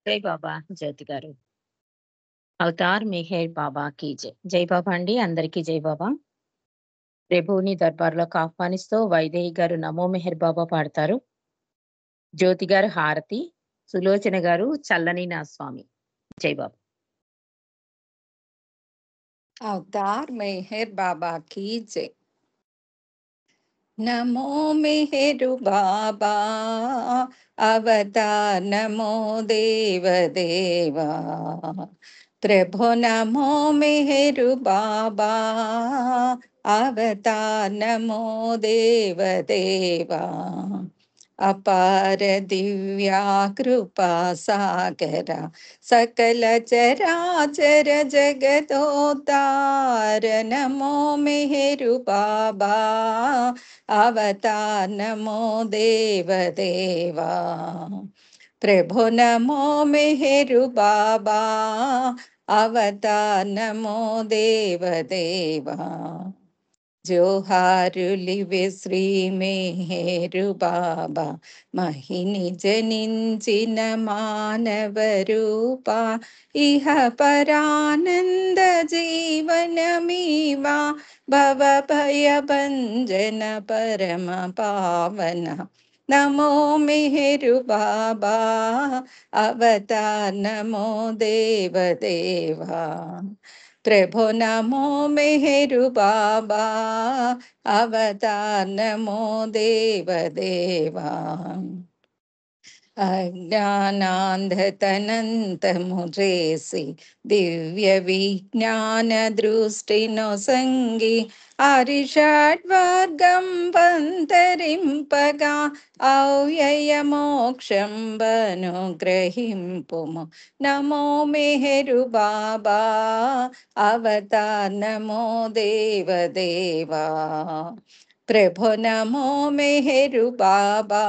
జై బాబా జ్యోతి గారు. అవతార్ మెహర్ బాబా కీ జై. జై బాబా అండి. అందరికీ జై బాబా. ప్రభువుని దర్బార్‌లోకి ఆహ్వానిస్తూ వైదేహి గారు నమో మెహర్ బాబా పాడతారు. జ్యోతి గారు హారతి, సులోచన గారు చల్లని నా స్వామి. జై బాబా. अवतार मेहर बाबा की जय। नमो मेहरु बाबा अवतार नमो देव देवा। प्रभु नमो मेहरु बाबा अवतार नमो देव देवा। अपार दिव्या कृपा सागरा सकल चराचर जगदोतार नमो मेहरु बाबा अवतार नमो देव देवा। प्रभु नमो मेहरु बाबा अवतार नमो देव देवा। జోహారులివే శ్రీ మేరు బాబా మహిని జనించిన మానవ రూప ఇహ పరానంద జీవనమీవా భవ భయ భంజన పరమ పావన నమో మెహరు బాబా అవతార్ నమో దేవ దేవా। प्रभु नमो मेहरु बाबा अवतार नमो देव देवा। अज्ञानान्धतनन्तमुजेसि दिव्य विज्ञान दृष्टिनो संगी अरिषड्वर्गं वन्तरिंपगा अव्ययमोक्षं नमो मेहरु बाबा अवतार नमो देव देवा। प्रभु नमो मेहरु बाबा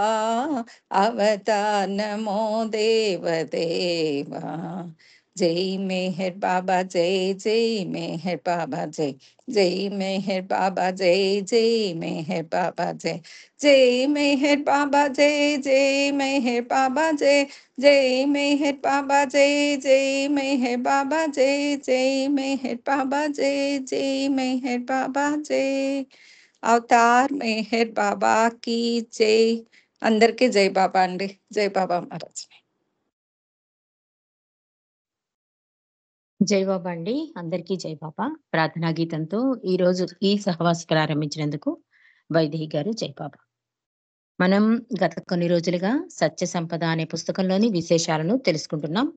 अवतार नमो देव देवा। जय मेहर बाबा जय जय मेहर बाबा जय जय मेहर बाबा जय जय मेहर बाबा जय जय मेहर बाबा जय जय मेहर बाबा जय जय मेहर बाबा जय जय मेहर बाबा जय जय मेहर बाबा जय जय मेहर बाबा जय। అవతార్ మెహర్ బాబా కీ జై। అందరికీ జై బాబా అండి। జై బాబా మహారాజ్। జై బాబా అండి. అందరికీ జై బాబా. ప్రార్థనా గీతంతో ఈరోజు ఈ సహవాసం ప్రారంభించినందుకు వైదేహి గారు జై బాబా. మనం గత కొన్ని రోజులుగా సత్య సంపద అనే పుస్తకంలోని విశేషాలను తెలుసుకుంటున్నాం.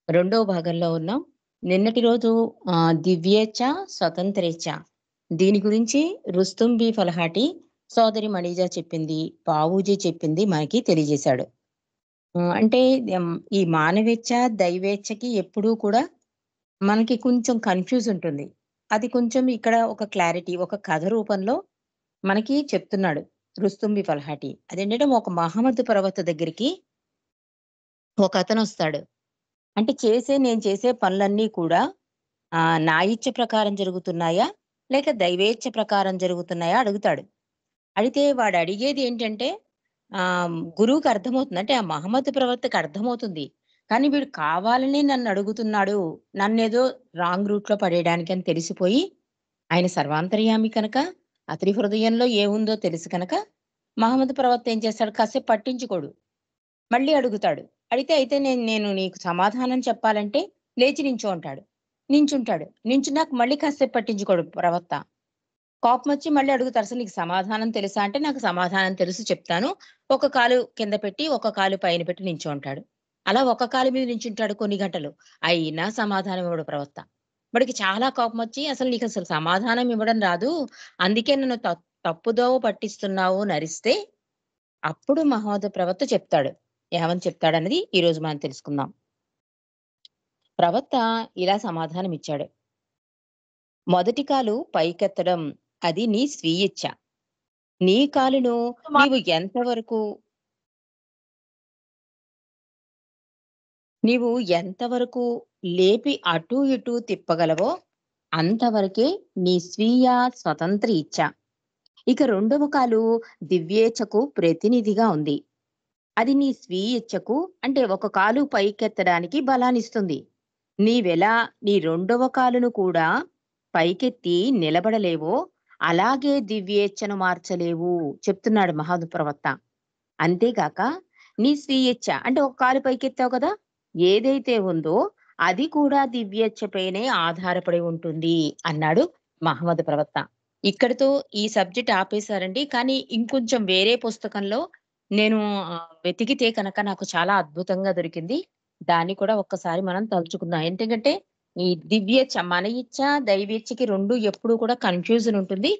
రెండో భాగంలో ఉన్నాం. నిన్నటి రోజు దివ్యేచ్ఛ స్వతంత్రేచ్ఛ దీని గురించి రుస్తుం బి ఫలహాటి సోదరి మణిజా చెప్పింది, బావూజీ చెప్పింది మనకి తెలియజేశాడు. అంటే ఈ మానవేచ్ఛ దైవేచ్ఛకి ఎప్పుడూ కూడా మనకి కొంచెం కన్‌ఫ్యూజ్ ఉంటుంది. అది కొంచెం ఇక్కడ ఒక క్లారిటీ ఒక కథ రూపంలో మనకి చెప్తున్నాడు రుస్తుంబి ఫల్హాటి. అదేంటంటే ఒక మహమ్మద్ ప్రవక్త దగ్గరికి ఒకతనొస్తాడు. అంటే నేను చేసే పనులన్నీ కూడా నా ఇచ్చ ప్రకారం జరుగుతున్నాయా? లేక దైవేచ్ఛ ప్రకారం జరుగుతున్నాయా? అడుగుతాడు. అడిగితే వాడు అడిగేది ఏంటంటే గురువుకి అర్థమవుతుంది. అంటే ఆ మహమ్మద్ ప్రవక్తకి అర్థమవుతుంది. కానీ వీడు కావాలని నన్ను అడుగుతున్నాడు. నన్నేదో రాంగ్ రూట్‌లో పడేయడానికి అని తెలిసిపోయి, ఆయన సర్వాంతర్యామి కనుక, అతని హృదయంలో ఏముందో తెలుసు కనుక, మహమ్మద్ ప్రవక్త ఏం చేస్తాడు కాసేపు పట్టించుకోడు. మళ్ళీ అడుగుతాడు. అడిగితే అయితే నేను నీకు సమాధానం చెప్పాలంటే లేచి నించో అంటాడు. నించుంటాడు. నించున్నాక మళ్ళీ కాసేపు పట్టించుకోడు ప్రవక్త. కోపమొచ్చి మళ్ళీ అడుగుతారు. "అసలు నీకు సమాధానం తెలుసా?" అంటే, "నాకు సమాధానం తెలుసు చెప్తాను. ఒక కాలు కింద పెట్టి, ఒక కాలు పైన పెట్టి నించో" అంటాడు. అలా ఒక కాలు మీద నించుంటాడు కొన్ని గంటలు. అయినా సమాధానం ఇవ్వడు ప్రవక్త. వాడికి చాలా కోపమొచ్చి, "అసలు నీకసలు సమాధానం ఇవ్వడం రాదు. అందుకే నన్ను తప్పుదోవ పట్టిస్తున్నావు" నరిస్తే, అప్పుడు మహమ్మద్ ప్రవక్త చెప్తాడు. ఏమని చెప్తాడన్నది ఈరోజు మనం తెలుసుకుందాం. ప్రవక్త ఇలా సమాధానం ఇచ్చాడు. "మొదటి కాలు పైకెత్తడం అది నీ స్వీయిచ్ఛ. నీ కాలును నీవు ఎంతవరకు లేపి అటూ ఇటూ తిప్పగలవో అంతవరకే నీ స్వీయ స్వతంత్ర ఇచ్ఛ. ఇక రెండవ కాలు దివ్యేచ్ఛకు ప్రతినిధిగా ఉంది. అది నీ స్వీయ ఇచ్ఛకు అంటే ఒక కాలు పైకెత్తడానికి బలాన్నిస్తుంది. నీవెలా నీ రెండవ కాలును కూడా పైకెత్తి నిలబడలేవో, అలాగే దివ్యేచ్ఛను మార్చలేవు చెప్తున్నాడు ప్రవక్త. అంతేగాక నీ స్వీయేచ్ఛ అంటే ఒక కాలు పైకెత్తావు కదా! ఏదైతే ఉందో అది కూడా దివ్యేచ్ఛపైనే ఆధారపడి ఉంటుంది అన్నాడు ప్రవక్త. ఇక్కడితో ఈ సబ్జెక్ట్ ఆపేశారండి. కానీ ఇంకొంచెం వేరే పుస్తకంలో నేను వెతికితే కనుక నాకు చాలా అద్భుతంగా దొరికింది. దాన్ని కూడా ఒక్కసారి మనం తలుచుకుందాం. ఎందుకంటే ఈ దివ్యేచ్ఛ మన ఇచ్ఛ, దైవేచ్ఛకి 2 ఎప్పుడూ కూడా కన్‌ఫ్యూజన్ ఉంటుంది.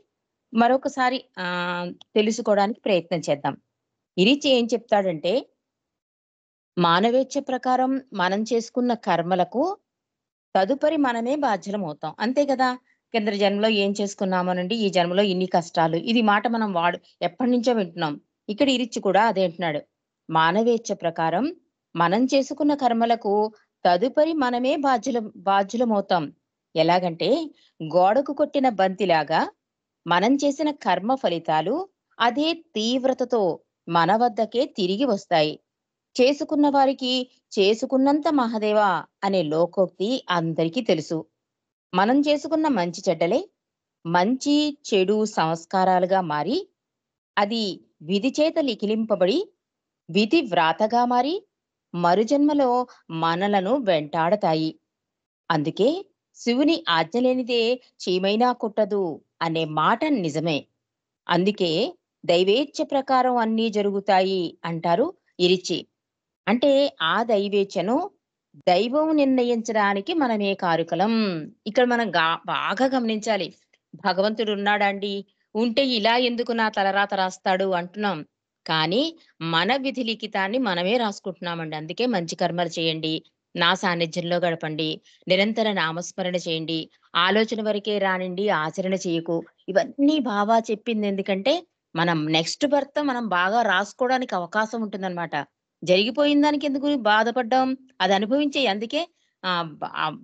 మరొకసారి తెలుసుకోవడానికి ప్రయత్నం చేద్దాం. ఇరిచి ఏం చెప్తాడంటే, మానవేచ్ఛ ప్రకారం మనం చేసుకున్న కర్మలకు తదుపరి మనమే బాధ్యులమవుతాం. అంతే కదా! కిందటి జన్మలో ఏం చేసుకున్నామోనండి, ఈ జన్మలో ఇన్ని కష్టాలు. ఇది మాట మనం ఎప్పటినుంచో వింటున్నాం. ఇక్కడ ఇరిచ్చి కూడా అదే అంటున్నాడు. మానవేచ్ఛ ప్రకారం మనం చేసుకున్న కర్మలకు తదుపరి మనమే బాధ్యులమవుతాం. ఎలాగంటే గోడకు కొట్టిన బంతిలాగా మనం చేసిన కర్మ ఫలితాలు అదే తీవ్రతతో మన వద్దకే తిరిగి వస్తాయి. చేసుకున్న వారికి చేసుకున్నంత మహదేవా అనే లోకోక్తి అందరికీ తెలుసు. మనం చేసుకున్న మంచి చెడ్డలే మంచి చెడు సంస్కారాలుగా మారి అది విధి చేత లిఖిలింపబడి విధి వ్రాతగా మారి మరుజన్మలో మనలను వెంటాడతాయి. అందుకే శివుని ఆజ్ఞ లేనిదే చీమైనా కుట్టదు అనే మాట నిజమే. అందుకే దైవేచ్ఛ ప్రకారం అన్నీ జరుగుతాయి అంటారు ఇరిచి. అంటే ఆ దైవేచ్ఛను దైవం నిర్ణయించడానికి మనమే కారుకలం. ఇక్కడ మనం బాగా గమనించాలి. భగవంతుడు ఉన్నాడండి. ఉంటే ఇలా ఎందుకు నా తలరాత రాస్తాడు అంటున్నాం. కానీ మన విధి లిఖితాన్ని మనమే రాసుకుంటున్నామండి. అందుకే మంచి కర్మలు చేయండి. నా సాన్నిధ్యంలో గడపండి. నిరంతర నామస్మరణ చేయండి. ఆలోచన వరకే రానిండి ఆచరణ చేయకు. ఇవన్నీ బాబా చెప్పింది ఎందుకంటే మనం నెక్స్ట్ బర్త్ మనం బాగా రాసుకోవడానికి అవకాశం ఉంటుందన్నమాట. జరిగిపోయిన దానికి ఎందుకు బాధపడ్డాం? అది అనుభవించేయి. అందుకే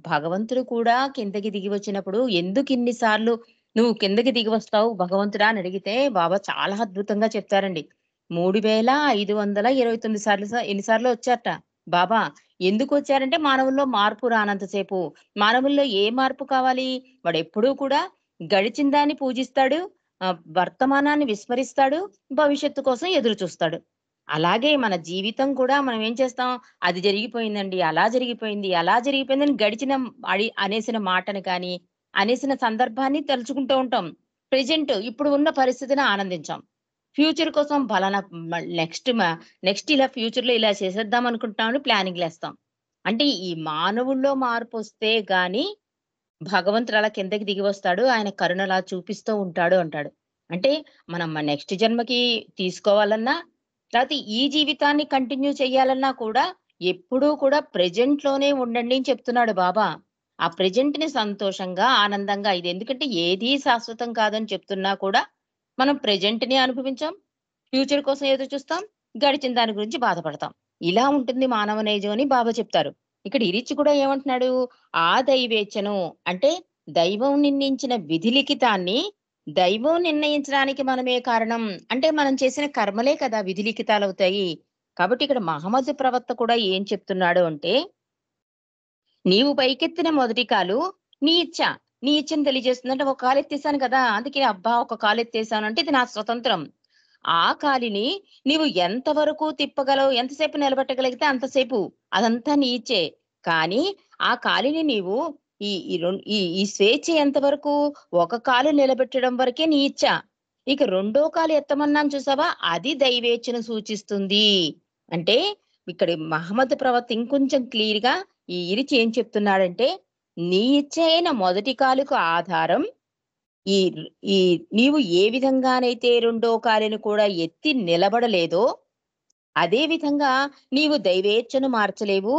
భగవంతుడు కూడా కిందకి దిగి వచ్చినప్పుడు ఎందుకిన్ని సార్లు నువ్వు కిందకి దిగి వస్తావు భగవంతుడా అని అడిగితే బాబా చాలా అద్భుతంగా చెప్తారండి. 3529 సార్లు ఎన్ని సార్లో వచ్చారట బాబా. ఎందుకొచ్చారంటే మానవుల్లో మార్పు రానంత సేపు. మానవుల్లో ఏ మార్పు కావాలి? వాడెప్పుడూ కూడా గడిచిన దాన్ని పూజిస్తాడు. వర్తమానాన్ని విస్మరిస్తాడు. భవిష్యత్తు కోసం ఎదురు చూస్తాడు. అలాగే మన జీవితం కూడా మనం ఏం చేస్తాం? అది జరిగిపోయిందండి, అలా జరిగిపోయింది, అలా జరిగిపోయిందని గడిచిన అనేసిన మాటను కానీ, అనేసిన సందర్భాన్ని తలుచుకుంటూ ఉంటాం. ప్రెజెంట్ ఇప్పుడు ఉన్న పరిస్థితిని ఆనందించాం. ఫ్యూచర్ కోసం పలానా నెక్స్ట్ ఇలా ఫ్యూచర్‌లో ఇలా చేసేద్దాం అనుకుంటామని ప్లానింగ్‌లేస్తాం. అంటే ఈ మానవుల్లో మార్పొస్తే గాని భగవంతుడు అలా కిందకి దిగి వస్తాడు. ఆయన కరుణ అలా చూపిస్తూ ఉంటాడు అంటాడు. అంటే మనం నెక్స్ట్ జన్మకి తీసుకోవాలన్నా, లేతే ఈ జీవితాన్ని కంటిన్యూ చేయాలన్నా కూడా ఎప్పుడూ కూడా ప్రెజెంట్‌లోనే ఉండండి అని చెప్తున్నాడు బాబా. ఆ ప్రెజెంట్‌ని సంతోషంగా, ఆనందంగా ఇది ఎందుకంటే ఏదీ శాశ్వతం కాదని చెప్తున్నా కూడా మనం ప్రెజెంట్‌ని అనుభవించాం. ఫ్యూచర్ కోసం ఎదురు చూస్తాం. గడిచిన దాని గురించి బాధపడతాం. ఇలా ఉంటుంది మానవ నైజం అని బాబా చెప్తారు. ఇక్కడ ఇరిచి కూడా ఏమంటున్నాడు? ఆ దైవేచ్ఛను అంటే దైవం నిర్ణయించిన విధి లిఖితాన్ని దైవం నిర్ణయించడానికి మనమే కారణం. అంటే మనం చేసిన కర్మలే కదా విధి లిఖితాలవుతాయి. కాబట్టి ఇక్కడ ప్రవక్త కూడా ఏం చెప్తున్నాడు అంటే, నీవు పైకెత్తిన మొదటి కాలు నీ ఇచ్ఛ. నీ ఇచ్ఛను తెలియజేస్తుంది. అంటే ఒక కాలెత్తేసాను కదా! అందుకే అబ్బా! ఒక కాలెత్తేసాను అంటే ఇది నా స్వతంత్రం. ఆ కాలిని నీవు ఎంతవరకు తిప్పగలవు, ఎంతసేపు నిలబెట్టగలిగితే అంతసేపు. అదంతా నీ ఇచ్చే. కానీ ఆ కాలిని నీవు ఈ ఈ రొం ఈ ఈ స్వేచ్ఛ ఎంతవరకు ఒక కాలు నిలబెట్టడం వరకే నీ ఇచ్చ. ఇక రెండో కాలు ఎత్తమన్నాను చూసావా? అది దైవేచ్ఛను సూచిస్తుంది. అంటే ఇక్కడ ప్రవక్త ఇంకొంచెం క్లియర్‌గా ఈ ఇరిచి ఏం చెప్తున్నాడంటే, నీ ఇచ్చ అయిన మొదటి కాలుకు ఆధారం ఈ ఈ నీవు ఏ విధంగానైతే రెండో కాలిని కూడా ఎత్తి నిలబడలేదో, అదే విధంగా నీవు దైవేచ్ఛను మార్చలేవు.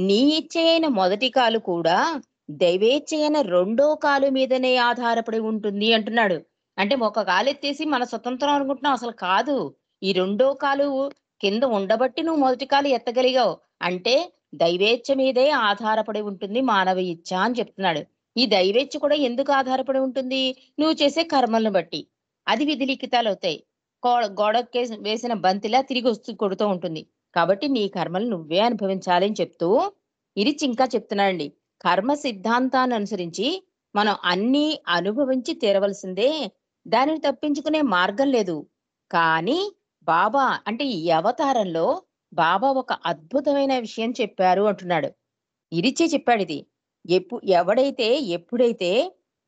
నీ ఇచ్చయైన మొదటి కాలు కూడా దైవేచ్ఛయైన రెండో కాలు మీదనే ఆధారపడి ఉంటుంది అంటున్నాడు. అంటే ఒక కాలెత్తేసి మన స్వతంత్రం అనుకుంటున్నాం. అసలు కాదు. ఈ రెండో కాలు కింద ఉండబట్టి నువ్వు మొదటి కాలు ఎత్తగలిగావు. అంటే దైవేచ్ఛ మీదే ఆధారపడి ఉంటుంది మానవ ఇచ్ఛ అని చెప్తున్నాడు. ఈ దైవేచ్ఛ కూడా ఎందుకు ఆధారపడి ఉంటుంది? నువ్వు చేసే కర్మలను బట్టి. అది విధి లిఖితాలవుతాయి. గోడకేసి వేసిన బంతిలా తిరిగొస్తూ కొడుతూ ఉంటుంది. కాబట్టి నీ కర్మలు నువ్వే అనుభవించాలి అని చెప్తూ ఇరిచి ఇంకా చెప్తున్నాడండి. కర్మ సిద్ధాంతాన్ని అనుసరించి మనం అన్నీ అనుభవించి తీరవలసిందే. దానిని తప్పించుకునే మార్గం లేదు. కానీ బాబా అంటే ఈ అవతారంలో బాబా ఒక అద్భుతమైన విషయం చెప్పారు అంటున్నాడు. ఇరిచే చెప్పాడిది. ఎవడైతే ఎప్పుడైతే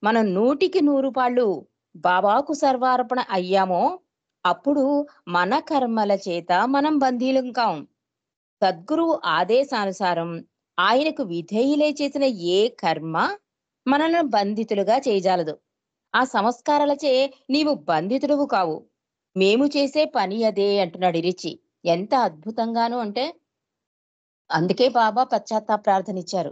మనం 100కి 100 పాళ్ళు బాబాకు సర్వార్పణ అయ్యామో, అప్పుడు మన కర్మల చేత మనం బందీలం కాం. సద్గురువు ఆదేశానుసారం ఆయనకు విధేయులై చేసిన ఏ కర్మ మనల్ని బంధితులుగా చేయజాలదు. ఆ సంస్కారాలచే నీవు బంధితుడవు కావు. మేము చేసే పని అదే అంటున్నాడు ఇరిచి. ఎంత అద్భుతంగాను అంటే అందుకే బాబా పశ్చాత్తాప ప్రార్థన ఇచ్చారు.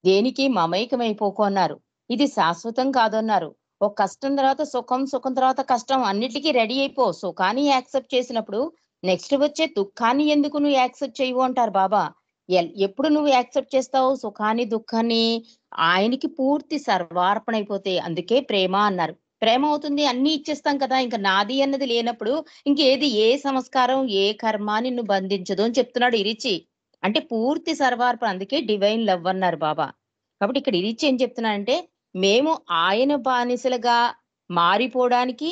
దేనికి మమైకమైపోకు అన్నారు. ఇది శాశ్వతం కాదన్నారు. ఒక కష్టం తర్వాత సుఖం, సుఖం తర్వాత కష్టం అన్నిటికి రెడీ అయిపో. సుఖాన్ని యాక్సెప్ట్ చేసినప్పుడు నెక్స్ట్ వచ్చే దుఃఖాన్ని ఎందుకు నువ్వు యాక్సెప్ట్ చేయవు అంటారు బాబా. ఎప్పుడు నువ్వు యాక్సెప్ట్ చేస్తావు సుఖాన్ని, దుఃఖాన్ని? ఆయనకి పూర్తి సర్వార్పణ అయిపోతే. అందుకే ప్రేమ అన్నారు. ప్రేమ అవుతుంది అన్నీ ఇచ్చేస్తాం కదా! ఇంక నాది అన్నది లేనప్పుడు ఇంకేది ఏ సంస్కారం, ఏ కర్మ నిన్ను బంధించదు అని చెప్తున్నాడు ఇరిచి. అంటే పూర్తి సర్వార్పణ. అందుకే డివైన్ లవ్ అన్నారు బాబా. కాబట్టి ఇక్కడ ఇరిచి ఏం చెప్తున్నానంటే, మేము ఆయన బానిసలుగా మారిపోవడానికి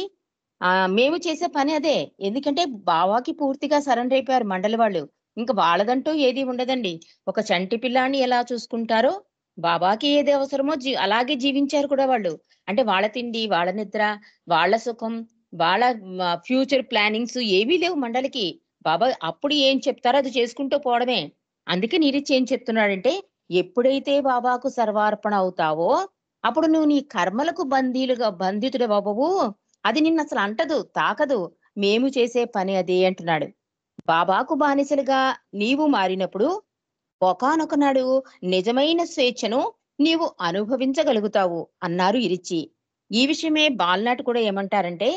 మేము చేసే పని అదే. ఎందుకంటే బావాకి పూర్తిగా సరెండర్ అయిపోయారు మండలి వాళ్ళు. ఇంక వాళ్ళదంటూ ఏది ఉండదండి. ఒక చంటి పిల్లాడిని ఎలా చూసుకుంటారో, బాబాకి ఏది అవసరమో అలాగే జీవించారు కూడా వాళ్ళు. అంటే వాళ్ళ తిండి, వాళ్ళ నిద్ర, వాళ్ళ సుఖం, వాళ్ళ ఫ్యూచర్ ప్లానింగ్స్ ఏవీ లేవు మండలికి. బాబా అప్పుడు ఏం చెప్తారో అది చేసుకుంటూ పోవడమే. అందుకే నిరిచి ఏం చెప్తున్నాడంటే, ఎప్పుడైతే బాబాకు సర్వార్పణ అవుతావో, అప్పుడు నువ్వు నీ కర్మలకు బంధితుడవవ్వవు. అది నిన్నసలు అంటదు, తాకదు. మేము చేసే పని అదే అంటున్నాడు. బాబాకు బానిసలుగా నీవు మారినప్పుడు, ఒకానొక నాడు నిజమైన స్వేచ్ఛను నీవు అనుభవించగలుగుతావు అన్నారు ఇరిచి. ఈ విషయమే బాలనాటి కూడా ఏమంటారంటే,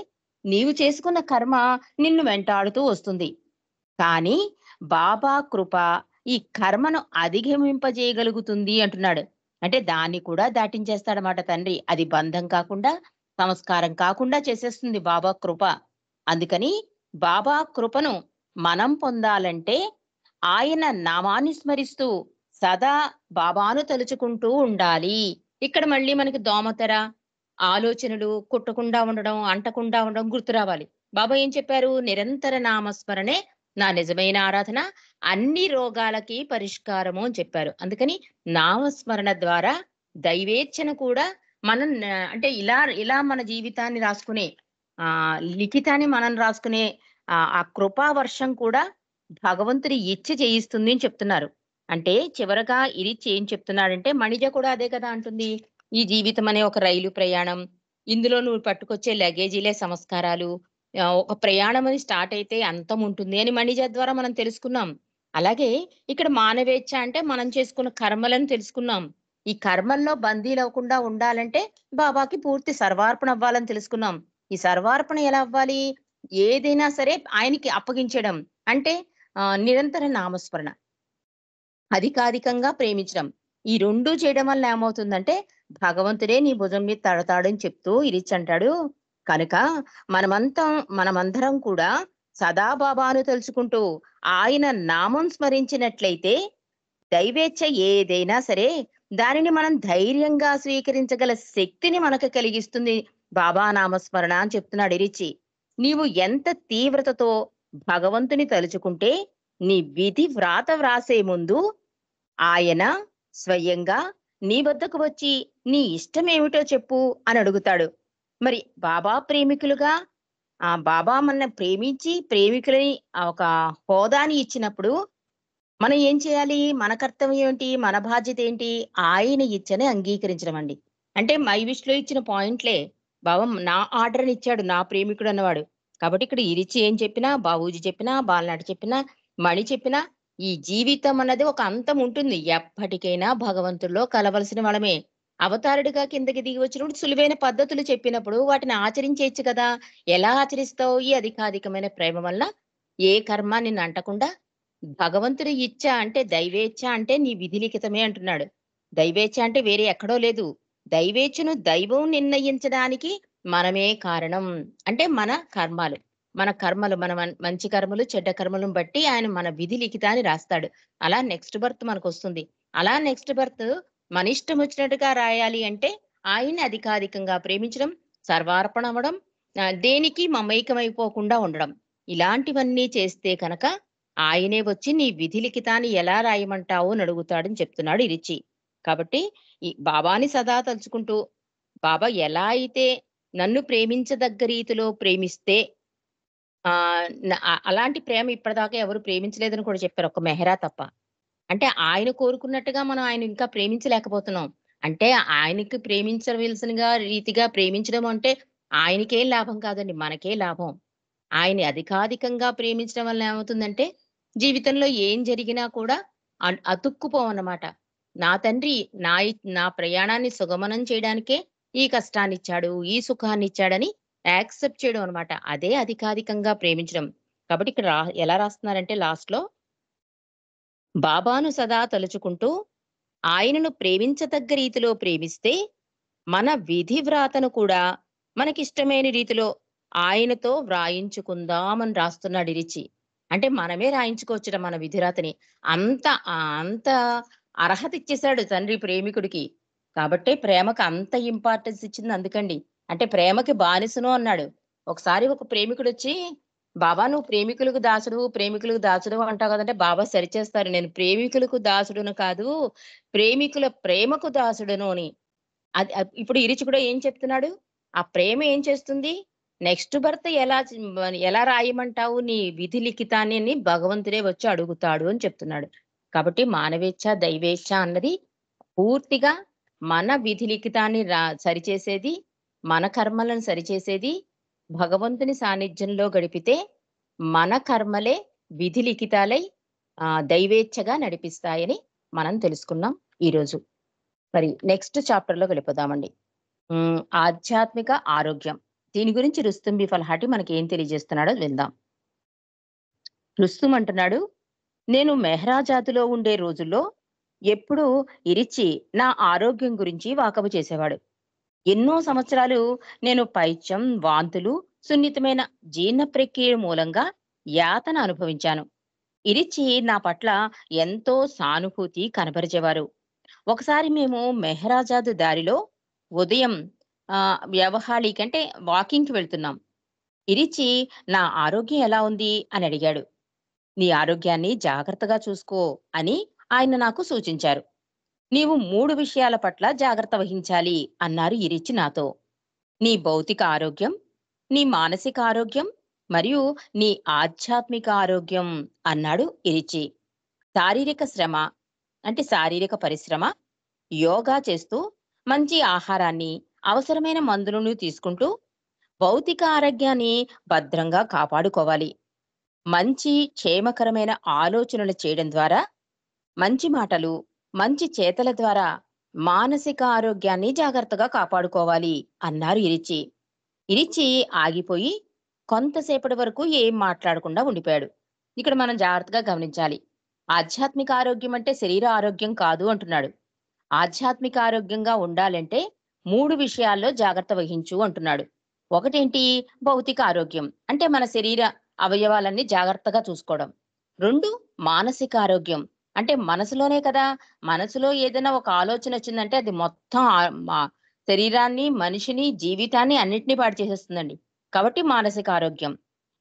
నీవు చేసుకున్న కర్మ నిన్ను వెంటాడుతూ వస్తుంది. కానీ బాబా కృప ఈ కర్మను అధిగమింపజేయగలుగుతుంది అంటున్నాడు. అంటే దాన్ని కూడా దాటించేస్తాడన్నమాట తండ్రి. అది బంధం కాకుండా, సంస్కారం కాకుండా చేసేస్తుంది బాబా కృప. అందుకని బాబా కృపను మనం పొందాలంటే ఆయన నామాన్ని స్మరిస్తూ సదా బాబాను తలుచుకుంటూ ఉండాలి. ఇక్కడ మళ్ళీ మనకి దోమతెర, ఆలోచనలు కుట్టకుండా ఉండడం, అంటకుండా ఉండడం గుర్తు రావాలి. బాబా ఏం చెప్పారు? నిరంతర నామస్మరణే నా నిజమైన ఆరాధన. అన్ని రోగాలకి పరిష్కారము అని చెప్పారు. అందుకని నామస్మరణ ద్వారా దైవేచ్ఛను కూడా మనం అంటే ఇలా ఇలా మన జీవితాన్ని రాసుకునే లిఖితాన్ని మనం రాసుకునే ఆ కృపా వర్షం కూడా భగవంతుడి ఇచ్ఛ చేయిస్తుంది అని చెప్తున్నారు. అంటే చివరగా ఇరిచ్చి ఏం చెప్తున్నాడంటే, మణిజ కూడా అదే కదా అంటుంది. ఈ జీవితం అనే ఒక రైలు ప్రయాణం. ఇందులో నువ్వు పట్టుకొచ్చే లగేజీలే సంస్కారాలు. ఒక ప్రయాణం అని స్టార్ట్ అయితే అంతం ఉంటుంది అని మణిజ ద్వారా మనం తెలుసుకున్నాం. అలాగే ఇక్కడ మానవేచ్ఛ అంటే మనం చేసుకున్న కర్మలను తెలుసుకున్నాం. ఈ కర్మల్లో బందీలవ్వకుండా ఉండాలంటే బాబాకి పూర్తి సర్వార్పణ అవ్వాలని తెలుసుకున్నాం. ఈ సర్వార్పణ ఎలా అవ్వాలి? ఏదైనా సరే ఆయనకి అప్పగించడం. అంటే నిరంతర నామస్మరణ. అధికాధికంగా ప్రేమించడం. ఈ 2 చేయడం వల్ల ఏమవుతుందంటే, భగవంతుడే నీ భుజం మీద తడతాడని చెప్తూ ఇరిచంటాడు. కనుక మనమందరం కూడా సదా బాబాను తలుచుకుంటూ ఆయన నామం స్మరించినట్లయితే దైవేచ్ఛ ఏదైనా సరే దానిని మనం ధైర్యంగా స్వీకరించగల శక్తిని మనకు కలిగిస్తుంది బాబా నామస్మరణ అని చెప్తున్నాడు ఇరిచి. నీవు ఎంత తీవ్రతతో భగవంతుని తలుచుకుంటే నీ విధి వ్రాత వ్రాసే ముందు ఆయన స్వయంగా నీ వద్దకు వచ్చి నీ ఇష్టమేమిటో చెప్పు అని అడుగుతాడు. మరి బాబా ప్రేమికులుగా బాబా మనల్ని ప్రేమించి ప్రేమికులని ఒక హోదాని ఇచ్చినప్పుడు మనం ఏం చేయాలి? మన కర్తవ్యం ఏంటి? మన బాధ్యత ఏంటి? ఆయన ఇచ్చని అంగీకరించడం అండి. అంటే మై విష్‌లో ఇచ్చిన పాయింట్‌లే. బావ నా ఆర్డర్‌ని ఇచ్చాడు నా ప్రేమికుడు అన్నవాడు. కాబట్టి ఇక్కడ ఇరిచి ఏం చెప్పినా, బావూజీ చెప్పినా, బాలనాటి చెప్పినా, మణి చెప్పినా ఈ జీవితం అన్నది ఒక అంతం ఉంటుంది. ఎప్పటికైనా భగవంతుడిలో కలవలసిన వాళ్ళమే. అవతారుడిగా కిందకి దిగి వచ్చినప్పుడు సులువైన పద్ధతులు చెప్పినప్పుడు వాటిని ఆచరించేయొచ్చు కదా! ఎలా ఆచరిస్తావు? ఈ అధికాధికమైన ప్రేమ వల్ల ఏ కర్మ నిన్ను అంటకుండా భగవంతుడి ఇచ్చ అంటే దైవేచ్ఛ అంటే నీ విధి లిఖితమే అంటున్నాడు. దైవేచ్ఛ అంటే వేరే ఎక్కడో లేదు. దైవేచ్ఛను దైవం నిర్ణయించడానికి మనమే కారణం. అంటే మన కర్మాలు. మన కర్మలు మన మంచి కర్మలు, చెడ్డ కర్మలను బట్టి ఆయన మన విధి లిఖితాన్ని రాస్తాడు. అలా నెక్స్ట్ బర్త్ మనకొస్తుంది. అలా నెక్స్ట్ బర్త్ మన ఇష్టం వచ్చినట్టుగా రాయాలి అంటే ఆయన్ని అధికాధికంగా ప్రేమించడం, సర్వార్పణ అవ్వడం, దేనికి మమైకమైపోకుండా ఉండడం. ఇలాంటివన్నీ చేస్తే కనుక ఆయనే వచ్చి నీ విధి లిఖితాన్ని ఎలా రాయమంటావు అని అడుగుతాడని చెప్తున్నాడు ఈ రిచి. కాబట్టి ఈ బాబాని సదా తలుచుకుంటూ బాబా ఎలా అయితే నన్ను ప్రేమించదగ్గ రీతిలో ప్రేమిస్తే అలాంటి ప్రేమ ఇప్పటిదాకా ఎవరు ప్రేమించలేదని కూడా చెప్పారు. ఒక్క మెహరా తప్ప. అంటే ఆయన కోరుకున్నట్టుగా మనం ఆయన ఇంకా ప్రేమించలేకపోతున్నాం. అంటే ఆయనకి ప్రేమించవలసినగా రీతిగా ప్రేమించడం అంటే ఆయనకేం లాభం కాదండి. మనకే లాభం. ఆయన్ని అధికాధికంగా ప్రేమించడం వల్ల ఏమవుతుందంటే, జీవితంలో ఏం జరిగినా కూడా అతుక్కుపోమన్నమాట. నా తండ్రి నా ప్రయాణాన్ని సుగమనం చేయడానికే ఈ కష్టాన్నిచ్చాడు, ఈ సుఖాన్నిచ్చాడని యాక్సెప్ట్ చేయడం అన్నమాట. అదే అధికాధికంగా ప్రేమించడం. కాబట్టి ఇక్కడ ఎలా రాస్తున్నారంటే లాస్ట్‌లో బాబాను సదా తలుచుకుంటూ ఆయనను ప్రేమించదగ్గ రీతిలో ప్రేమిస్తే మన విధి వ్రాతను కూడా మనకిష్టమైన రీతిలో ఆయనతో వ్రాయించుకుందామని రాస్తున్నాడు ఈ రిచి. అంటే మనమే రాయించుకోవచ్చుట మన విధిరాతని. అంత అర్హత ఇచ్చేసాడు తండ్రి ప్రేమికుడికి. కాబట్టే ప్రేమకు అంత ఇంపార్టెన్స్ ఇచ్చింది అందుకండి. అంటే ప్రేమకి బానిసను అన్నాడు. ఒకసారి ఒక ప్రేమికుడొచ్చి, "బాబా నువ్వు ప్రేమికులకు దాసుడు అంటావు కదంటే" బాబా సరిచేస్తారు. "నేను ప్రేమికులకు దాసుడును కాదు, ప్రేమికుల ప్రేమకు దాసుడును" అని. అది ఇప్పుడు ఇరిచి కూడా ఏం చెప్తున్నాడు? ఆ ప్రేమ ఏం చేస్తుంది? నెక్స్ట్ బర్త్ ఎలా రాయమంటావు నీ విధి లిఖితాన్ని అని భగవంతుడే వచ్చి అడుగుతాడు అని చెప్తున్నాడు. కాబట్టి మానవేచ్ఛ, దైవేచ్ఛ అన్నది పూర్తిగా మన విధి లిఖితాన్ని సరిచేసేది, మన కర్మలను సరిచేసేది, భగవంతుని సాన్నిధ్యంలో గడిపితే మన కర్మలే విధి లిఖితాలై దైవేచ్ఛగా నడిపిస్తాయని మనం తెలుసుకున్నాం ఈరోజు. మరి నెక్స్ట్ చాప్టర్‌లోకి వెళ్ళిపోదామండి. ఆధ్యాత్మిక ఆరోగ్యం. దీని గురించి రుస్తుం బిఫల్హాటి మనకేం తెలియజేస్తున్నాడో విందాం. రుస్తుం అంటున్నాడు, "నేను మెహ్రా జాతిలో ఉండే రోజుల్లో ఎప్పుడూ ఇరిచి నా ఆరోగ్యం గురించి వాకబు చేసేవాడు. ఎన్నో సంవత్సరాలు నేను పైత్యం, వాంతులు, సున్నితమైన జీర్ణ ప్రక్రియ మూలంగా యాతన అనుభవించాను. ఇరిచి నా పట్ల ఎంతో సానుభూతి కనబరిచేవారు. ఒకసారి మేము మెహ్రాజాద్ దారిలో ఉదయం వ్యవహాళికి అంటే వాకింగ్‌కి వెళ్తున్నాం. ఇరిచి నా ఆరోగ్యం ఎలా ఉంది అని అడిగాడు. నీ ఆరోగ్యాన్ని జాగ్రత్తగా చూసుకో అని ఆయన నాకు సూచించారు. నీవు 3 విషయాల పట్ల జాగ్రత్త వహించాలి అన్నారు ఇరిచి నాతో. నీ భౌతిక ఆరోగ్యం, నీ మానసిక ఆరోగ్యం మరియు నీ ఆధ్యాత్మిక ఆరోగ్యం అన్నాడు ఇరిచి. శారీరక శ్రమ అంటే శారీరక పరిశ్రమ, యోగా చేస్తూ మంచి ఆహారాన్ని, అవసరమైన మందులను తీసుకుంటూ భౌతిక ఆరోగ్యాన్ని భద్రంగా కాపాడుకోవాలి. మంచి క్షేమకరమైన ఆలోచనలు చేయడం ద్వారా, మంచి మాటలు, మంచి చేతల ద్వారా మానసిక ఆరోగ్యాన్ని జాగ్రత్తగా కాపాడుకోవాలి అన్నారు ఇరిచి. ఇరిచి ఆగిపోయి కొంతసేపటి వరకు ఏం మాట్లాడకుండా ఉండిపోయాడు. ఇక్కడ మనం జాగ్రత్తగా గమనించాలి. ఆధ్యాత్మిక ఆరోగ్యం అంటే శరీర ఆరోగ్యం కాదు అంటున్నాడు. ఆధ్యాత్మిక ఆరోగ్యంగా ఉండాలంటే 3 విషయాల్లో జాగ్రత్త వహించు అంటున్నాడు. ఒకటేంటి? భౌతిక ఆరోగ్యం. అంటే మన శరీర అవయవాలన్నీ జాగ్రత్తగా చూసుకోవడం. 2 మానసిక ఆరోగ్యం. అంటే మనసులోనే కదా! మనసులో ఏదైనా ఒక ఆలోచనొచ్చిందంటే అది మొత్తం శరీరాన్ని, మనిషిని, జీవితాన్ని అన్నిటిని పాడు చేసేస్తుందండి. కాబట్టి మానసిక ఆరోగ్యం.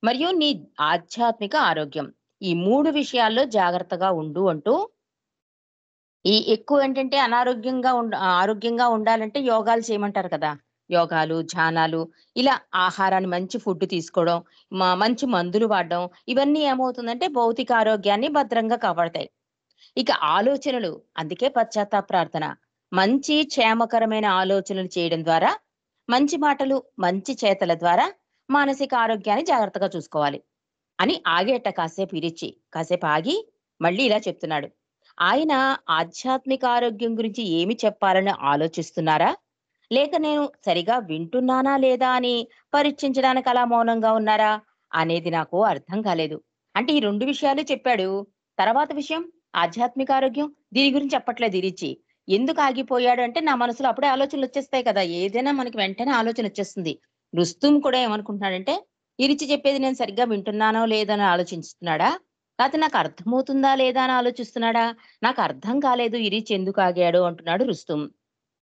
మరియు నీ ఆధ్యాత్మిక ఆరోగ్యం. ఈ 3 విషయాల్లో జాగ్రత్తగా ఉండు అంటూ ఎక్కువేంటంటే ఆరోగ్యంగా ఉండాలంటే యోగాలు చేయమంటారు కదా! యోగాలు, ధ్యానాలు ఇలా ఆహారాన్ని మంచి ఫుడ్ తీసుకోవడం, మంచి మందులు వాడడం ఇవన్నీ ఏమవుతుందంటే భౌతిక ఆరోగ్యాన్ని భద్రంగా కాపాడతాయి. ఇక ఆలోచనలు అందుకే పశ్చాత్తాప ప్రార్థన. మంచి క్షేమకరమైన ఆలోచనలు చేయడం ద్వారా, మంచి మాటలు, మంచి చేతల ద్వారా మానసిక ఆరోగ్యాన్ని జాగ్రత్తగా చూసుకోవాలి అని ఆగేట కాసేపు ఇరిచి. కాసేపు ఆగి మళ్ళీ ఇలా చెప్తున్నాడు. ఆయన ఆధ్యాత్మిక ఆరోగ్యం గురించి ఏమి చెప్పాలని ఆలోచిస్తున్నారా? లేక నేను సరిగా వింటున్నానా లేదా అని పరీక్షించడానికి అలా మౌనంగా ఉన్నారా? అనేది నాకు అర్థం కాలేదు. అంటే ఈ 2 విషయాలు చెప్పాడు. తర్వాత విషయం ఆధ్యాత్మిక ఆరోగ్యం దీని గురించి చెప్పట్లేదు ఇరిచి. ఎందుకు ఆగిపోయాడు అంటే నా మనసులో అప్పుడే ఆలోచనలొచ్చేస్తాయి కదా! ఏదైనా మనకి వెంటనే ఆలోచనొచ్చేస్తుంది. రుస్తుం కూడా ఏమనుకుంటున్నాడంటే ఇరిచి చెప్పేది నేను సరిగ్గా వింటున్నానో లేదని ఆలోచిస్తున్నాడా? లేతే నాకు అర్థమవుతుందా లేదా అని ఆలోచిస్తున్నాడా? నాకు అర్థం కాలేదు ఇరిచి ఎందుకు ఆగాడు అంటున్నాడు రుస్తుం.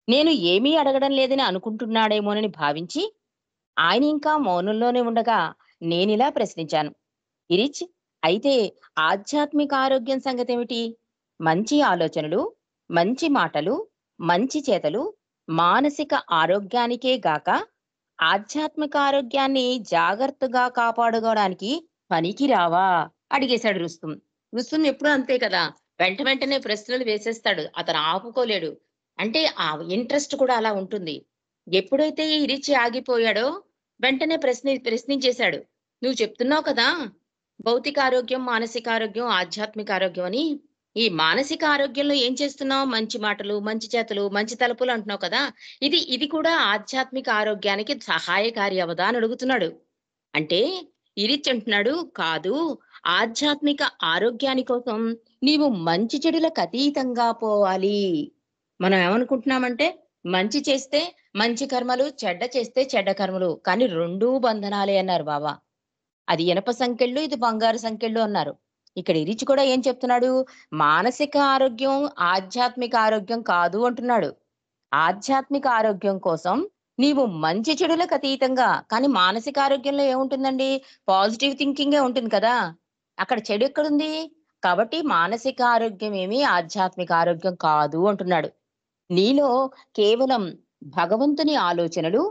నేను ఏమీ అడగడం లేదని అనుకుంటున్నాడేమోనని భావించి ఆయన ఇంకా మౌనంలోనే ఉండగా నేనిలా ప్రశ్నించాను. ఇరిచ్, అయితే ఆధ్యాత్మిక ఆరోగ్యం సంగతేమిటి? మంచి ఆలోచనలు, మంచి మాటలు, మంచి చేతలు మానసిక ఆరోగ్యానికే గాక ఆధ్యాత్మిక ఆరోగ్యాన్ని జాగ్రత్తగా కాపాడుకోవడానికి పనికి రావా? అడిగేశాడు రుస్తుం. రుస్తుం ఎప్పుడూ అంతే కదా! వెంటనే ప్రశ్నలు వేసేస్తాడు. అతను ఆపుకోలేడు. అంటే ఆ ఇంట్రెస్ట్ కూడా అలా ఉంటుంది. ఎప్పుడైతే ఈ రిచ్ ఆగిపోయాడో వెంటనే ప్రశ్నించేశాడు. "నువ్వు చెప్తున్నావు కదా! భౌతిక ఆరోగ్యం, మానసిక ఆరోగ్యం, ఆధ్యాత్మిక ఆరోగ్యం అని. ఈ మానసిక ఆరోగ్యంలో ఏం చేస్తున్నావు? మంచి మాటలు, మంచి చేతలు, మంచి తలుపులు అంటున్నావు కదా! ఇది కూడా ఆధ్యాత్మిక ఆరోగ్యానికి సహాయకారి అవ్వదా?" అని అడుగుతున్నాడు. అంటే ఇరిచ్ అంటున్నాడు, "కాదు. ఆధ్యాత్మిక ఆరోగ్యాని కోసం నీవు మంచి చెడులకు అతీతంగా పోవాలి." మనం ఏమనుకుంటున్నామంటే, మంచి చేస్తే మంచి కర్మలు, చెడ్డ చేస్తే చెడ్డ కర్మలు. కానీ రెండూ బంధనాలే అన్నారు బాబా. అది ఇనప సంకెళ్ళు, ఇది బంగారు సంకెళ్ళు అన్నారు. ఇక్కడ ఇరిచి కూడా ఏం చెప్తున్నాడు? మానసిక ఆరోగ్యం, ఆధ్యాత్మిక ఆరోగ్యం కాదు అంటున్నాడు. ఆధ్యాత్మిక ఆరోగ్యం కోసం నీవు మంచి చెడులకు అతీతంగా, కానీ మానసిక ఆరోగ్యంలో ఏముంటుందండి? పాజిటివ్ థింకింగే ఉంటుంది కదా! అక్కడ చెడు ఎక్కడుంది? కాబట్టి మానసిక ఆరోగ్యం ఏమి ఆధ్యాత్మిక ఆరోగ్యం కాదు అంటున్నాడు. నీలో కేవలం భగవంతుని ఆలోచనలు,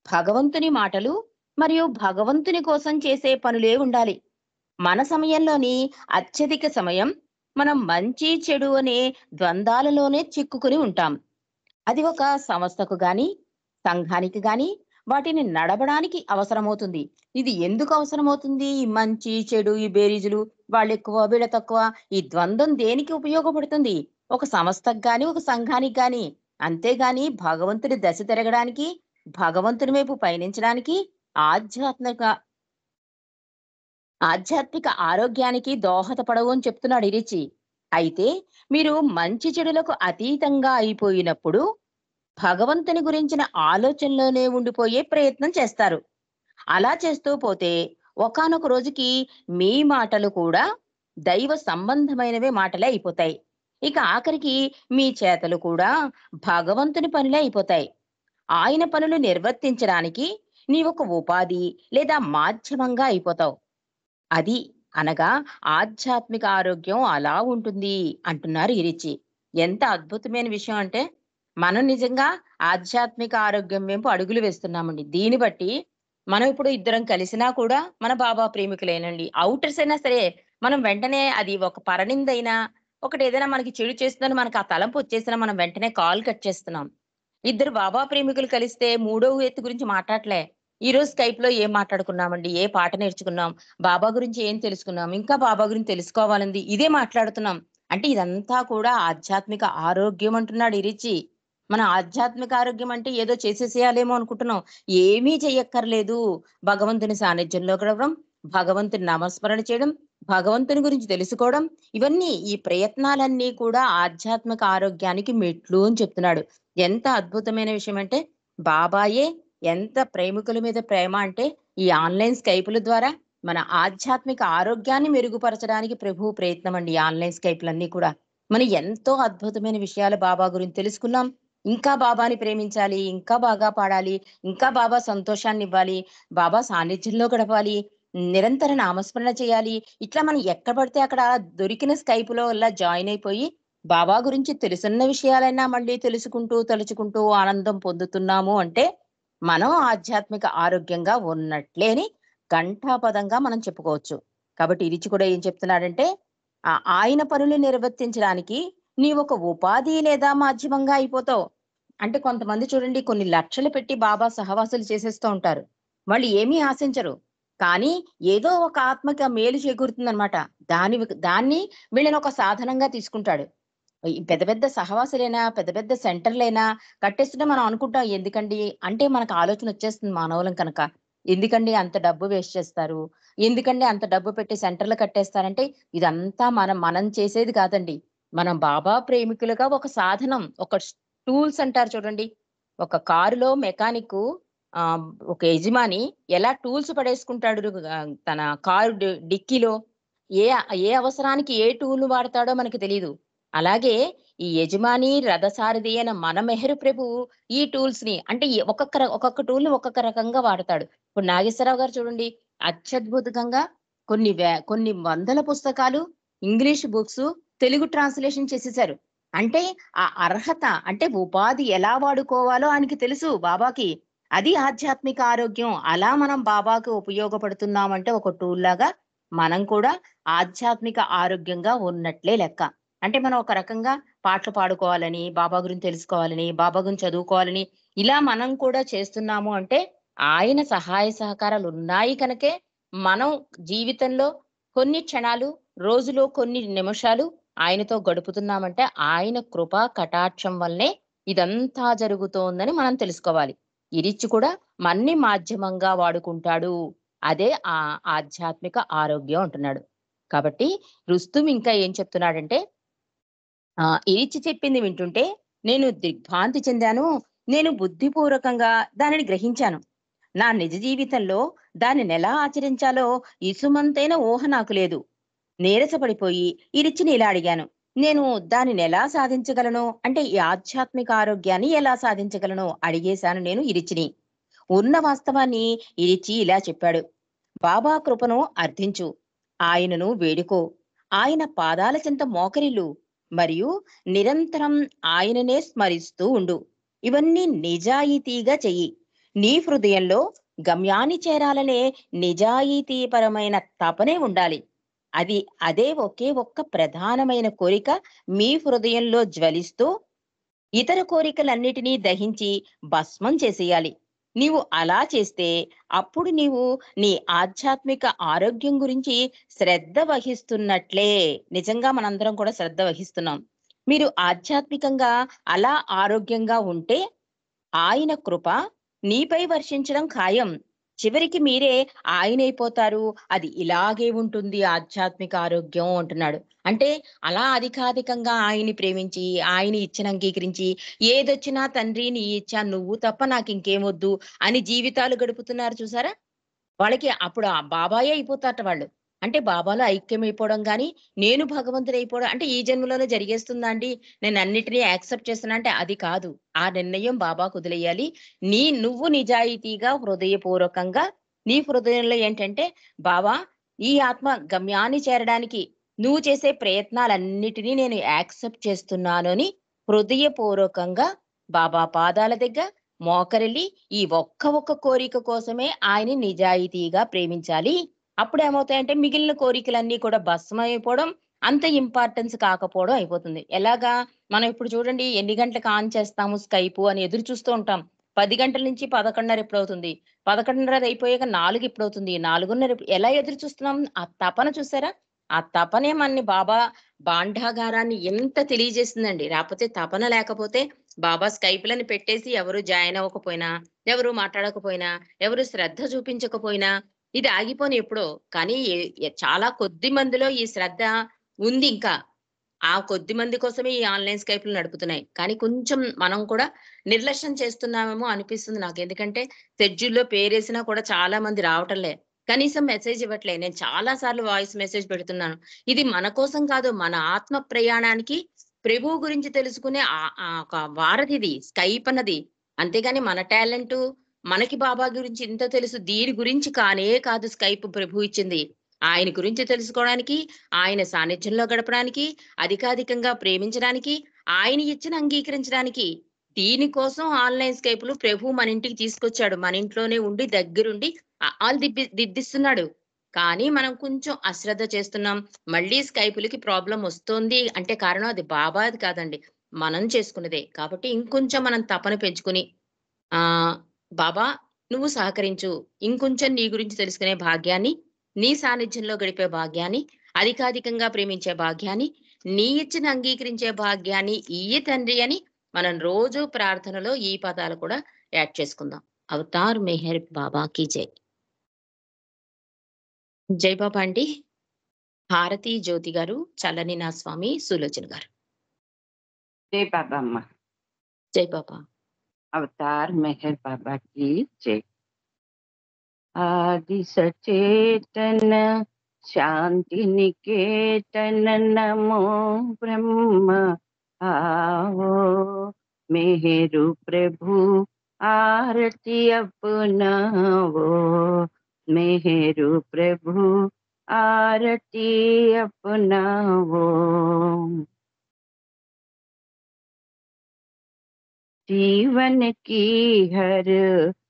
భగవంతుని మాటలు మరియు భగవంతుని కోసం చేసే పనులే ఉండాలి. మన సమయంలోని అత్యధిక సమయం మనం మంచి, చెడు అనే ద్వంద్వాలలోనే చిక్కుకొని ఉంటాం. అది ఒక సంస్థకు గాని, సంఘానికి గాని, వాటిని నడపడానికి అవసరమవుతుంది. ఇది ఎందుకు అవసరమవుతుంది? ఈ మంచి, చెడు, ఈ బేరీజులు, వాళ్ళెక్కువ, వీళ్ళ తక్కువ, ఈ ద్వంద్వం దేనికి ఉపయోగపడుతుంది? ఒక సంస్థకు గాని, ఒక సంఘానికి గాని. అంతేగాని భగవంతుడి దశ తిరగడానికి, భగవంతుని వైపు పయనించడానికి, ఆధ్యాత్మిక ఆధ్యాత్మిక ఆరోగ్యానికి దోహదపడవు అని చెప్తున్నాడు ఇరిచి. అయితే మీరు మంచి చెడులకు అతీతంగా అయిపోయినప్పుడు భగవంతుని గురించిన ఆలోచనలోనే ఉండిపోయే ప్రయత్నం చేస్తారు. అలా చేస్తూ పోతే ఒకానొక రోజుకి మీ మాటలు కూడా దైవ సంబంధమైనవే మాటలే అయిపోతాయి. ఇక ఆఖరికి మీ చేతలు కూడా భగవంతుని పనులే అయిపోతాయి. ఆయన పనులు నిర్వర్తించడానికి నీవొక ఉపాధి లేదా మాధ్యమంగా అయిపోతావు. అది అనగా ఆధ్యాత్మిక ఆరోగ్యం అలా ఉంటుంది అంటున్నారు ఇరిచి. ఎంత అద్భుతమైన విషయం అంటే, మనం నిజంగా ఆధ్యాత్మిక ఆరోగ్యం వైపు అడుగులు వేస్తున్నామండి. దీన్ని బట్టి మనం ఇప్పుడు ఇద్దరం కలిసినా కూడా మన బాబా ప్రేమికులేనండి. ఔటర్స్ అయినా సరే, మనం వెంటనే అది ఒక పరనిందైనా, ఒకటేదైనా మనకి చెడు చేస్తుందని మనకు ఆ తలంపు వచ్చేసినా మనం వెంటనే కాల్ కట్ చేస్తున్నాం. ఇద్దరు బాబా ప్రేమికులు కలిస్తే మూడో వ్యక్తి గురించి మాట్లాడట్లే. ఈరోజు స్కైప్‌లో ఏం మాట్లాడుకున్నామండి? ఏ పాట నేర్చుకున్నాం? బాబా గురించి ఏం తెలుసుకున్నాం? ఇంకా బాబా గురించి తెలుసుకోవాలంది. ఇదే మాట్లాడుతున్నాం. అంటే ఇదంతా కూడా ఆధ్యాత్మిక ఆరోగ్యం అంటున్నాడు ఇరిచి. మన ఆధ్యాత్మిక ఆరోగ్యం అంటే ఏదో చేసేసేయాలేమో అనుకుంటున్నాం. ఏమీ చెయ్యక్కర్లేదు. భగవంతుని సాన్నిధ్యంలో గడవడం, భగవంతుని నామస్మరణ చేయడం, భగవంతుని గురించి తెలుసుకోవడం, ఇవన్నీ ఈ ప్రయత్నాలన్నీ కూడా ఆధ్యాత్మిక ఆరోగ్యానికి మెట్లు అని చెప్తున్నాడు. ఎంత అద్భుతమైన విషయం అంటే, బాబాయే ఎంత ప్రేమికుల మీద ప్రేమ అంటే, ఈ ఆన్‌లైన్ స్కైపుల ద్వారా మన ఆధ్యాత్మిక ఆరోగ్యాన్ని మెరుగుపరచడానికి ప్రభువు ప్రయత్నం అండి ఈ ఆన్‌లైన్ స్కైపులన్నీ కూడా. మనం ఎంతో అద్భుతమైన విషయాలు బాబా గురించి తెలుసుకున్నాం. ఇంకా బాబాని ప్రేమించాలి, ఇంకా బాగా పాడాలి, ఇంకా బాబా సంతోషాన్నివ్వాలి, బాబా సాన్నిధ్యంలో గడపాలి, నిరంతర నామస్మరణ చేయాలి. ఇట్లా మనం ఎక్కడ పడితే అక్కడ దొరికిన స్కైపులో ఇలా జాయిన్ అయిపోయి బాబా గురించి తెలుసున్న విషయాలైనా మళ్ళీ తెలుసుకుంటూ, తలుచుకుంటూ ఆనందం పొందుతున్నాము అంటే, మనం ఆధ్యాత్మిక ఆరోగ్యంగా ఉన్నట్లే అని ఘంటాపథంగా మనం చెప్పుకోవచ్చు. కాబట్టి ఇరిచి కూడా ఏం చెప్తున్నాడంటే, ఆయన పనులు నిర్వర్తించడానికి నీవొక ఉపాధి లేదా మాధ్యమంగా అయిపోతావు. అంటే కొంతమంది చూడండి కొన్ని లక్షలు పెట్టి బాబా సహవాసాలు చేసేస్తూ ఉంటారు. వాళ్ళు ఏమీ ఆశించరు. కానీ ఏదో ఒక ఆత్మకి మేలు చేకూరుతుందనమాట. దాన్ని వీళ్ళని ఒక సాధనంగా తీసుకుంటాడు. ఈ పెద్ద పెద్ద సహవాసులైనా, పెద్ద పెద్ద సెంటర్‌లైనా కట్టేస్తుంటే మనం అనుకుంటాం ఎందుకండి? అంటే మనకు ఆలోచనొచ్చేస్తుంది మానవులం కనుక. ఎందుకండి అంత డబ్బు వేస్ట్ చేస్తారు? ఎందుకండి అంత డబ్బు పెట్టి సెంటర్‌లు కట్టేస్తారంటే, ఇదంతా మనం చేసేది కాదండి. మనం బాబా ప్రేమికులుగా ఒక సాధనం, ఒక టూల్స్ అంటారు చూడండి. ఒక కారులో మెకానిక్కు ఒక యజమాని ఎలా టూల్స్ పడేసుకుంటాడు తన కారు డిక్కీలో. ఏ ఏ అవసరానికి ఏ టూల్ వాడతాడో మనకు తెలీదు. అలాగే ఈ యజమాని, రథసారథి అయిన మన మెహరు ప్రభువు ఈ టూల్స్‌ని అంటే ఒక్కొక్క టూల్‌ని ఒక్కొక్క రకంగా వాడతాడు. ఇప్పుడు నాగేశ్వరరావు గారు చూడండి, అత్యద్భుతంగా కొన్ని వందల పుస్తకాలు, ఇంగ్లీష్ బుక్సు తెలుగు ట్రాన్స్‌లేషన్ చేసేసారు. అంటే ఆ అర్హత అంటే ఉపాధి ఎలా వాడుకోవాలో ఆయనకి తెలుసు బాబాకి. అది ఆధ్యాత్మిక ఆరోగ్యం. అలా మనం బాబాకు ఉపయోగపడుతున్నామంటే ఒక టూల్ లాగా మనం కూడా ఆధ్యాత్మిక ఆరోగ్యంగా ఉన్నట్లే లెక్క. అంటే మనం ఒక రకంగా పాటలు పాడుకోవాలని, బాబా గురించి తెలుసుకోవాలని, బాబా గురించి చదువుకోవాలని ఇలా మనం కూడా చేస్తున్నాము అంటే ఆయన సహాయ సహకారాలు ఉన్నాయి కనుకే మనం జీవితంలో కొన్ని క్షణాలు, రోజులో కొన్ని నిమిషాలు ఆయనతో గడుపుతున్నామంటే ఆయన కృపా కటాక్షం వల్లనే ఇదంతా జరుగుతోందని మనం తెలుసుకోవాలి. ఇరిచ్చి కూడా మన్ని మాధ్యమంగా వాడుకుంటాడు. అదే ఆధ్యాత్మిక ఆరోగ్యం అంటున్నాడు. కాబట్టి రుస్తుం ఇంకా ఏం చెప్తున్నాడంటే, ఇరిచ్చి చెప్పింది వింటుంటే నేను దిగ్భ్రాంతి చెందాను. నేను బుద్ధిపూర్వకంగా దానిని గ్రహించాను. నా నిజ జీవితంలో దానినెలా ఆచరించాలో ఇసుమంతైన ఊహ నాకు లేదు. నీరసపడిపోయి ఇరిచ్చిని ఇలా అడిగాను. నేను దానినెలా సాధించగలను? అంటే ఈ ఆధ్యాత్మిక ఆరోగ్యాన్ని ఎలా సాధించగలను? అడిగేశాను నేను ఇరిచ్చిని. ఉన్న వాస్తవాన్ని ఇరిచి ఇలా చెప్పాడు. బాబా కృపను అర్థించు. ఆయనను వేడుకో. ఆయన పాదాల చెంత మోకరిల్లు. మరియు నిరంతరం ఆయననే స్మరిస్తూ ఉండు. ఇవన్నీ నిజాయితీగా చెయ్యి. నీ హృదయంలో గమ్యాన్ని చేరాలనే నిజాయితీపరమైన తపనే ఉండాలి. అది అదే ఒకే ఒక్క ప్రధానమైన కోరిక మీ హృదయంలో జ్వలిస్తూ ఇతర కోరికలన్నిటినీ దహించి భస్మం చేసేయాలి. నీవు అలా చేస్తే అప్పుడు నీవు నీ ఆధ్యాత్మిక ఆరోగ్యం గురించి శ్రద్ధ వహిస్తున్నట్లే. నిజంగా మనందరం కూడా శ్రద్ధ వహిస్తున్నాం. మీరు ఆధ్యాత్మికంగా అలా ఆరోగ్యంగా ఉంటే ఆయన కృప నీపై వర్షించడం ఖాయం. చివరికి మీరే ఆయనైపోతారు. అది ఇలాగే ఉంటుంది ఆధ్యాత్మిక ఆరోగ్యం అంటున్నాడు. అంటే అలా అధికాధికంగా ఆయన్ని ప్రేమించి, ఆయన ఇచ్చను అంగీకరించి, ఏదొచ్చినా తండ్రి నీ ఇచ్చ నువ్వు తప్ప నాకింకేమొద్దు అని జీవితాలు గడుపుతున్నారు చూసారా? వాళ్ళకి అప్పుడు ఆ బాబాయే అయిపోతారట వాళ్ళు. అంటే బాబాలో ఐక్యమైపోవడం గాని, నేను భగవంతుడైపోవడం అంటే ఈ జన్మలోనే జరిగేస్తుందా అండి? నేనన్నిటిని యాక్సెప్ట్ చేస్తున్నా అంటే అది కాదు. ఆ నిర్ణయం బాబాకు వదిలేయాలి. నువ్వు నిజాయితీగా, హృదయపూర్వకంగా నీ హృదయంలో ఏంటంటే, బాబా ఈ ఆత్మ గమ్యాన్ని చేరడానికి నువ్వు చేసే ప్రయత్నాలన్నిటిని నేను యాక్సెప్ట్ చేస్తున్నాను అని హృదయపూర్వకంగా బాబా పాదాల దగ్గర మోకరిల్లి ఈ ఒక్క కోరిక కోసమే ఆయన్ని నిజాయితీగా ప్రేమించాలి. అప్పుడేమవుతాయంటే మిగిలిన కోరికలన్నీ కూడా భస్మమైపోవడం, అంత ఇంపార్టెన్స్ కాకపోవడం అయిపోతుంది. ఎలాగా? మనం ఇప్పుడు చూడండి ఎన్ని గంటలకు ఆన్ చేస్తాము స్కైపు అని ఎదురు చూస్తూ ఉంటాం. 10 గంటల నుంచి 11:30 ఎప్పుడవుతుంది? 11:30 అయిపోయాక 4 ఎప్పుడవుతుంది? 4:30 ఎలా ఎదురు చూస్తున్నాం? ఆ తపన చూసారా? ఆ తపనే మనని బాబా భాండాగారాన్ని ఎంత తెలియజేసిందండి. లేపోతే తపన లేకపోతే బాబా స్కైప్‌లని పెట్టేసి ఎవరు జాయిన్ అవ్వకపోయినా, ఎవరు మాట్లాడకపోయినా, ఎవరు శ్రద్ధ చూపించకపోయినా ఇది ఆగిపోను ఎప్పుడో. కానీ చాలా కొద్ది మందిలో ఈ శ్రద్ధ ఉంది ఇంకా. ఆ కొద్ది మంది కోసమే ఈ ఆన్‌లైన్ స్కైప్‌లు నడుపుతున్నాయి. కానీ కొంచెం మనం కూడా నిర్లక్ష్యం చేస్తున్నామేమో అనిపిస్తుంది నాకు. ఎందుకంటే షెడ్యూల్‌లో పేరేసినా కూడా చాలా మంది రావటంలే. కనీసం మెసేజ్ ఇవ్వట్లే. నేను చాలా సార్లు వాయిస్ మెసేజ్ పెడుతున్నాను. ఇది మన కోసం కాదు. మన ఆత్మ ప్రయాణానికి ప్రభువు గురించి తెలుసుకునే ఒక వారధిది స్కైప్ అన్నది. అంతేగాని మన టాలెంటు, మనకి బాబా గురించి ఇంత తెలుసు దీని గురించి కానే కాదు స్కైప్ ప్రభువు ఇచ్చింది. ఆయన గురించి తెలుసుకోవడానికి, ఆయన సాన్నిధ్యంలో గడపడానికి, అధికాధికంగా ప్రేమించడానికి, ఆయన ఇచ్చిన అంగీకరించడానికి. దీనికోసం ఆన్‌లైన్ స్కైప్‌లు ప్రభువు మన ఇంటికి తీసుకొచ్చాడు. మన ఇంట్లోనే ఉండి దగ్గరుండి ఆళ్ళు దిద్దిస్తున్నాడు. కానీ మనం కొంచెం అశ్రద్ధ చేస్తున్నాం. మళ్ళీ స్కైపులకి ప్రాబ్లమ్ వస్తోంది అంటే కారణం అది బాబాది కాదండి. మనం చేసుకున్నదే. కాబట్టి ఇంకొంచెం మనం తపన పెంచుకొని ఆహ్, బాబా నువ్వు సహకరించు. ఇంకొంచెం నీ గురించి తెలుసుకునే భాగ్యాన్ని, నీ సాన్నిధ్యంలో గడిపే భాగ్యాన్ని, అధికాధికంగా ప్రేమించే భాగ్యాన్ని, నీ ఇచ్చిన అంగీకరించే భాగ్యాన్ని ఇయ్యి తండ్రి అని మనం రోజు ప్రార్థనలో ఈ పదాలు కూడా యాడ్ చేసుకుందాం. అవతార్ మెహర్ బాబా కీ జై. జై బాబా అండి. భారతి జ్యోతి గారు, చల్లని నా స్వామి, సులోచన గారు. జై బాబా అమ్మ. జై బాబా. अवतार मेहर बाबा की जय। आदि सचेतन शांति निकेतन नमो ब्रह्म आओ। मेहरु प्रभु आरती अपनाओ। मेहरु प्रभु आरती अपनाओ। जीवन की हर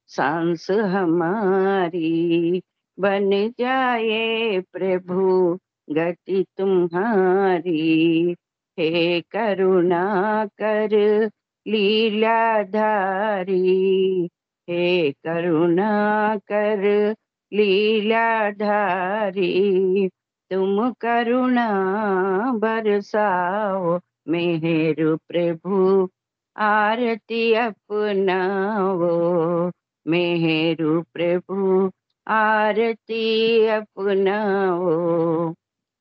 सांस हमारी बन जाए प्रभु गति तुम्हारी। हे करुणा कर लीलाधारी। हे करुणा कर लीलाधारी। तुम करुणा बरसाओ। मेहरु प्रभु आरती अपनाओ। मेहरु प्रभु आरती अपनाओ।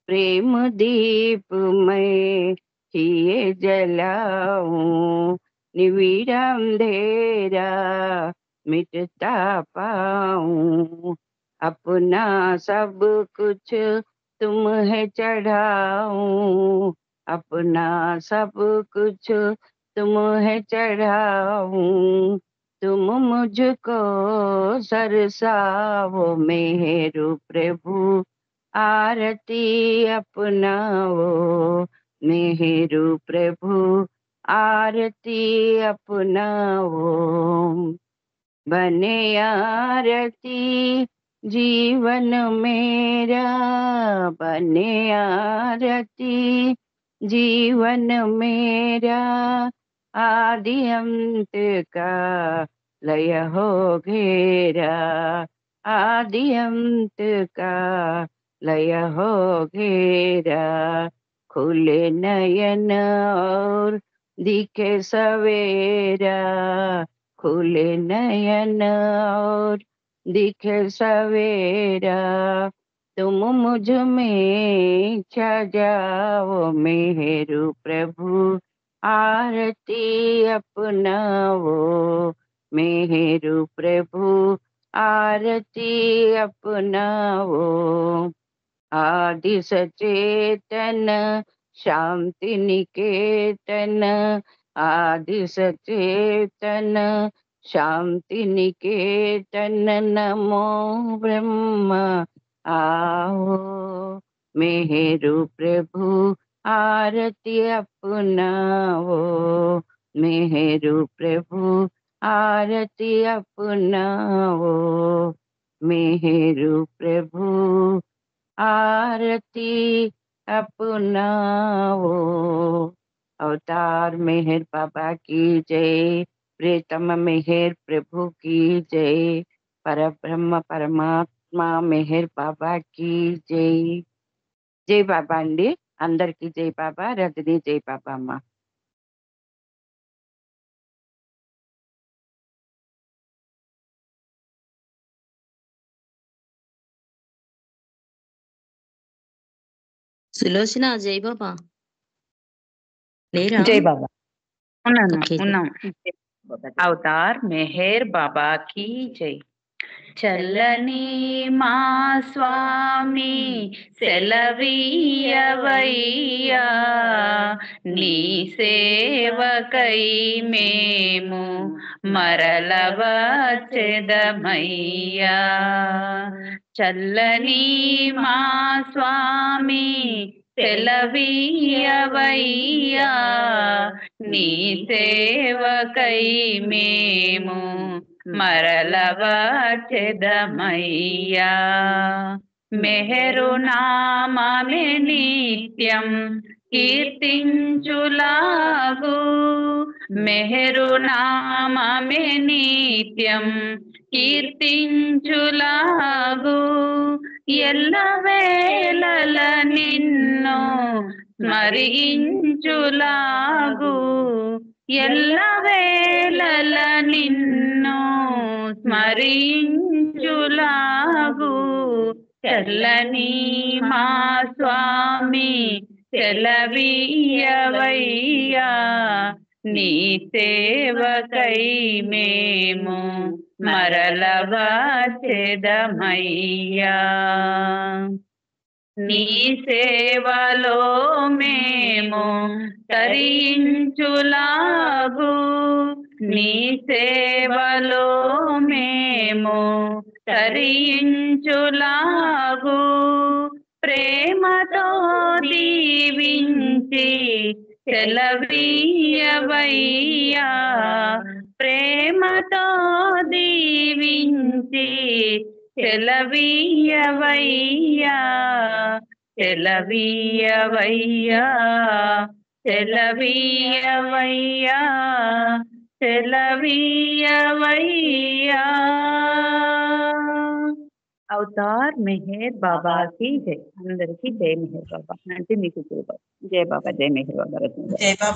प्रेम दीप मैं ये जलाऊं। निविड़ा अंधेरा मिटता पाऊं। अपना सब कुछ तुम है चढ़ाऊं। अपना सब कुछ तुम है चढ़ाऊं। तुम मुझको सरसाओ। मेहरु प्रभु आरती अपनाओ। मेहरु प्रभु आरती अपनाओ। बने आरती जीवन मेरा। बने आरती जीवन मेरा। आदि अंत का लय हो घेरा। आदि अंत का लय हो घेरा। खुले नयन और दिखे सवेरा। खुले नयन और दिखे सवेरा। तुम मुझ में छा जाओ। मेहरु प्रभु आरती अपनाओ। मेहरु प्रभु आरती अपनाओ। आदि सचेतन शांति निकेतन। आदि सचेतन शांति निकेतन नमो ब्रह्म आओ। मेहरु प्रभु आरती अपनाओ। मेहरु प्रभु आरती अपनाओ। मेहरु प्रभु आरती अपनाओ। अवतार मेहर बाबा की जय। प्रियतम मेहर प्रभु की जय। परब्रह्म परमात्मा मेहर बाबा की जय। జై బాబా అండి. అందరికీ జై బాబా. రజనీ జై బాబా అమ్మ. సులోచన జై బాబా లేరా? జై బాబా. ఉన్నాను ఓకే. ఉన్నాం. అవతార్ మెహర్ బాబా की జై. చల్లని మా స్వామి సెలవీయవయ్యా. నీ సేవకై మేము మరల వచ్చెదమయ్యా. చల్లని మా స్వామి సెలవీయవయ్యా. నీ సేవకై మేము మరల వచ్చెదమయ్యా. మెహరు నామమే నిత్యం కీర్తించులాగు. మెహరు నామమే నిత్యం కీర్తించులాగు. ఎల్లవేళల నిన్ను స్మరించులాగు. ఎల్లవేళల నిన్ను స్మరించులాగు. చల్లని మా స్వామి సెలవీయవయ్యా. నీ సేవకై మేము మరలగా చెదమయ్యా. నీ సేవలో మేము తరించులాగు, నీ సేవలో మేము తరించులాగు, ప్రేమతో దీవించి సెలవీయవయ్యా. ప్రేమతో దీవించి సెలవీయవయ్యా. సెలవీయవయ్యా, సెలవీయవయ్యా, సెలవీయవయ్యా. అవతార్ మెహర్ బాబాకి జై. అందరికీ జై మెహర్ బాబా. అంటే మీకు జై బాబా. జై బాబా, జై మెహర్ బాబా. జై బాబా.